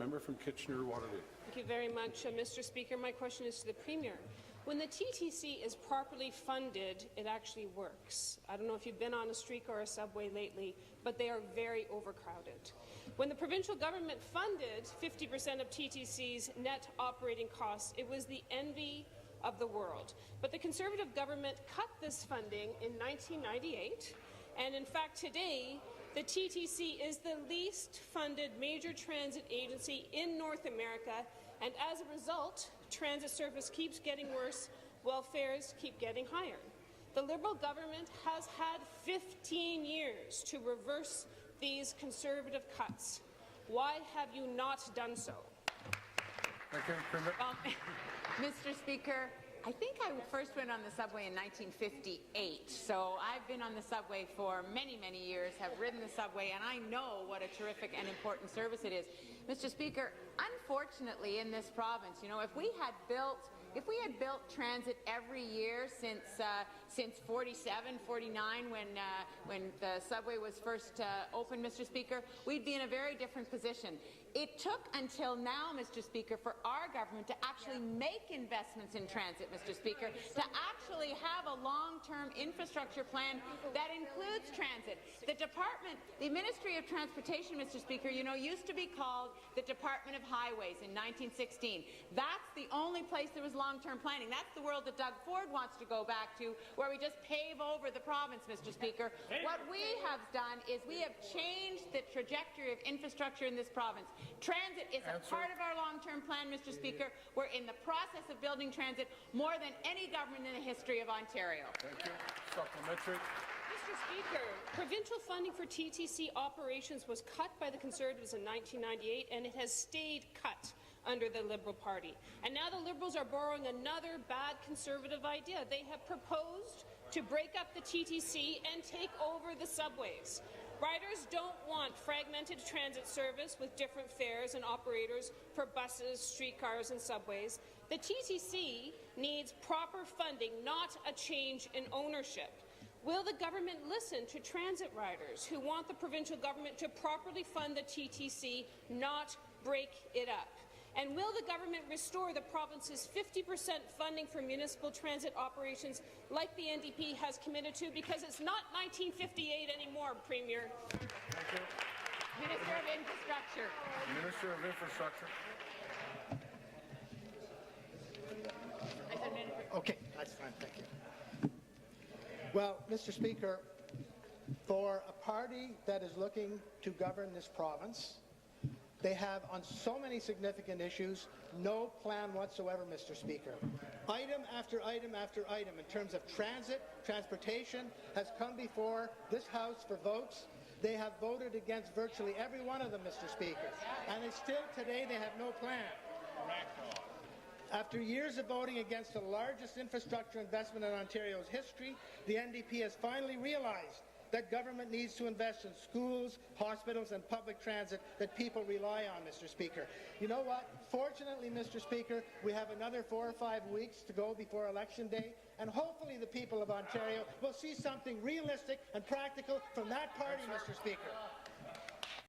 member from Kitchener-Waterloo. Thank you very much, Mr. Speaker. My question is to the Premier. When the TTC is properly funded, it actually works. I don't know if you've been on a streetcar or a subway lately, but they are very overcrowded. When the provincial government funded 50% of TTC's net operating costs, it was the envy of the world. But the Conservative government cut this funding in 1998, and in fact today, the TTC is the least funded major transit agency in North America, and as a result, transit service keeps getting worse while fares keep getting higher. The Liberal government has had 15 years to reverse these Conservative cuts. Why have you not done so? Thank you, Premier. Mr. Speaker, I think I first went on the subway in 1958, so I've been on the subway for many, many years, have ridden the subway, and I know what a terrific and important service it is. Mr. Speaker, unfortunately in this province, if we had built transit every year since 47, 49, when the subway was first opened, Mr. Speaker, we'd be in a very different position. It took until now, Mr. Speaker, for our government to actually make investments in transit, Mr. Speaker, to actually have a long-term infrastructure plan that includes transit. The Ministry of Transportation, Mr. Speaker, used to be called the Department of Highways in 1916. That's the only place there was long-term planning. That's the world that Doug Ford wants to go back to, where we just pave over the province, Mr. Speaker. What we have done is we have changed the trajectory of infrastructure in this province. Transit is a part of our long-term plan, Mr. Speaker. We're in the process of building transit more than any government in the history of Ontario. Thank you. Supplementary. Mr. Speaker, provincial funding for TTC operations was cut by the Conservatives in 1998, and it has stayed cut under the Liberal Party. And now the Liberals are borrowing another bad Conservative idea. They have proposed to break up the TTC and take over the subways. Riders don't want fragmented transit service with different fares and operators for buses, streetcars and subways. The TTC needs proper funding, not a change in ownership. Will the government listen to transit riders who want the provincial government to properly fund the TTC, not break it up? And will the government restore the province's 50% funding for municipal transit operations like the NDP has committed to? Because it's not 1958 anymore, Premier. Thank you. Minister of Infrastructure. Minister of Infrastructure. Okay, that's fine. Thank you. Well, Mr. Speaker, for a party that is looking to govern this province, they have, on so many significant issues, no plan whatsoever, Mr. Speaker. Item after item after item in terms of transportation has come before this House for votes. They have voted against virtually every one of them, Mr. Speaker. And still today they have no plan. After years of voting against the largest infrastructure investment in Ontario's history, the NDP has finally realized that government needs to invest in schools, hospitals and public transit that people rely on, Mr. Speaker. You know what? Fortunately, Mr. Speaker, we have another 4 or 5 weeks to go before Election Day, and hopefully the people of Ontario will see something realistic and practical from that party, Mr. Speaker.